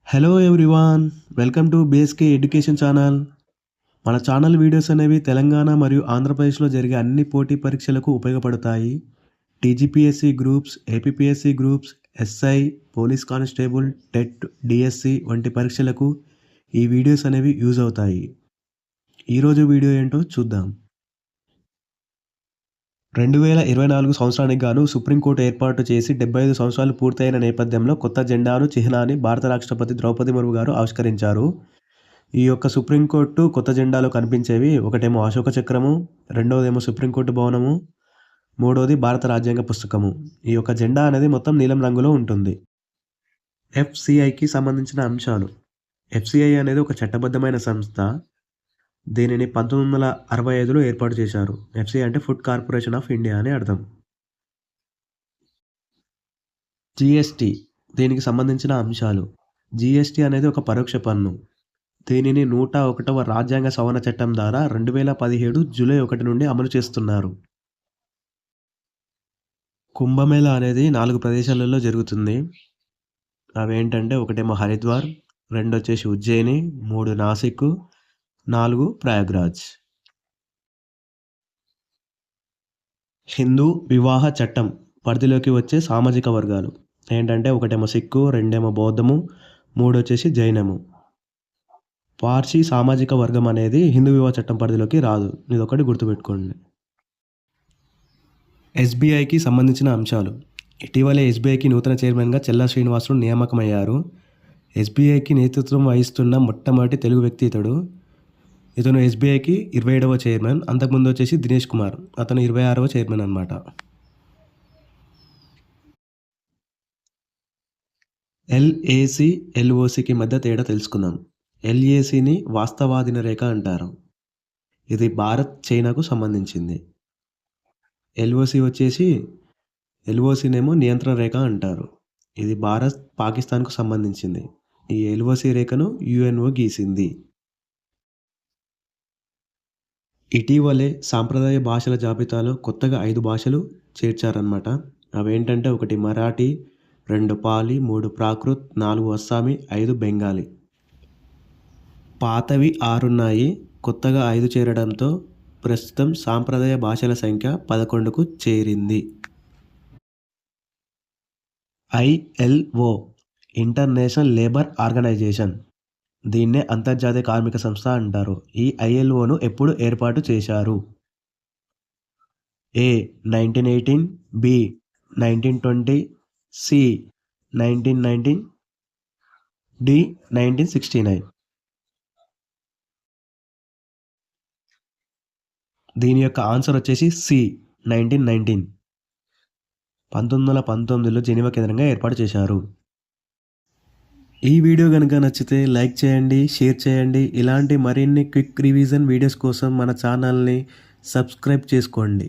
Hello everyone, welcome to బేస్కే education channel. మన channel videos అనేవి తెలంగాణ మరియు ఆంధ్రప్రదేశ్లో జరిగే అన్ని పోటీ పరీక్షలకు ఉపయోగపడతాయి. TGPSC groups, APPSC groups, SI, police constable, TET, DSC వంటి పరీక్షలకు ఈ వీడియోస్ అనేవి యూజ్ అవుతాయి. ఈరోజు వీడియో ఏంటో చూద్దాం. 2024 సంవత్సరానికి గాను సుప్రీంకోర్టు ఏర్పాటు చేసి 75 సంవత్సరాలు పూర్తయిన నేపథ్యంలో కొత్త జెండాను, చిహ్నాన్ని భారత రాష్ట్రపతి ద్రౌపది ముర్ము గారు ఆవిష్కరించారు. ఈ యొక్క సుప్రీంకోర్టు కొత్త జెండాలో కనిపించేవి ఒకటేమో అశోక చక్రము, రెండవదేమో సుప్రీంకోర్టు భవనము, మూడవది భారత రాజ్యాంగ పుస్తకము. ఈ యొక్క జెండా అనేది మొత్తం నీలం రంగులో ఉంటుంది. ఎఫ్సిఐకి సంబంధించిన అంశాలు. ఎఫ్సిఐ అనేది ఒక చట్టబద్ధమైన సంస్థ. దీనిని 1965లో ఏర్పాటు చేశారు. ఎఫ్సిఐ అంటే ఫుడ్ కార్పొరేషన్ ఆఫ్ ఇండియా అని అర్థం. జిఎస్టి, దీనికి సంబంధించిన అంశాలు. జిఎస్టి అనేది ఒక పరోక్ష పన్ను. దీనిని 101వ రాజ్యాంగ సవరణ చట్టం ద్వారా 2017 జూలై 1 నుండి అమలు చేస్తున్నారు. కుంభమేళా అనేది 4 ప్రదేశాలలో జరుగుతుంది. అవేంటంటే ఒకటేమో హరిద్వార్, రెండొచ్చేసి ఉజ్జయిని, 3 నాసిక్, 4 ప్రయాగ్రాజ్. హిందూ వివాహ చట్టం పరిధిలోకి వచ్చే సామాజిక వర్గాలు ఏంటంటే ఒకటేమో సిక్కు, రెండేమో బౌద్ధము, 3 వచ్చేసి జైనము. పార్సీ సామాజిక వర్గం అనేది హిందూ వివాహ చట్టం పరిధిలోకి రాదు. ఇదొకటి గుర్తుపెట్టుకోండి. ఎస్బీఐకి సంబంధించిన అంశాలు. ఇటీవలే ఎస్బీఐకి నూతన చైర్మన్గా చెల్లా శ్రీనివాసులు నియామకమయ్యారు. ఎస్బీఐకి నేతృత్వం వహిస్తున్న మొట్టమొదటి తెలుగు వ్యక్తి ఇతడు. ఇతను ఎస్బీఐకి 27వ చైర్మన్. అంతకుముందు వచ్చేసి దినేష్ కుమార్, అతను 26వ చైర్మన్ అనమాట. ఎల్ఏసి, ఎల్ఓసికి మధ్య తేడా తెలుసుకుందాం. ఎల్ఏసిని వాస్తవాధీన రేఖ అంటారు. ఇది భారత్, చైనాకు సంబంధించింది. ఎల్ఓసినేమో నియంత్రణ రేఖ అంటారు. ఇది భారత్, పాకిస్తాన్కు సంబంధించింది. ఈ ఎల్ఓసి రేఖను యుఎన్ఓ గీసింది. ఇటీవలే సాంప్రదాయ భాషల జాబితాలో కొత్తగా 5 భాషలు చేర్చారన్నమాట. అవేంటంటే ఒకటి మరాఠీ, 2 పాలి, 3 ప్రాకృత్, 4 అస్సామీ, 5 బెంగాలీ. పాతవి 6 ఉన్నాయి. కొత్తగా 5 చేరడంతో ప్రస్తుతం సాంప్రదాయ భాషల సంఖ్య 11కు చేరింది. ILO, international labour organisation. దీన్నే అంతర్జాతీయ కార్మిక సంస్థ అంటారు. ఈ ఐఎల్ఓను ఎప్పుడు ఏర్పాటు చేశారు? ఏ 1918, బి 1920, సి 1919, డి 1969. దీని యొక్క ఆన్సర్ వచ్చేసి సి 1919. 1919లో జెనీవా కేంద్రంగా ఏర్పాటు చేశారు. ఈ వీడియో కనుక నచ్చితే లైక్ చేయండి, షేర్ చేయండి. ఇలాంటి మరిన్ని క్విక్ రివిజన్ వీడియోస్ కోసం మన ఛానల్ని సబ్స్క్రైబ్ చేసుకోండి.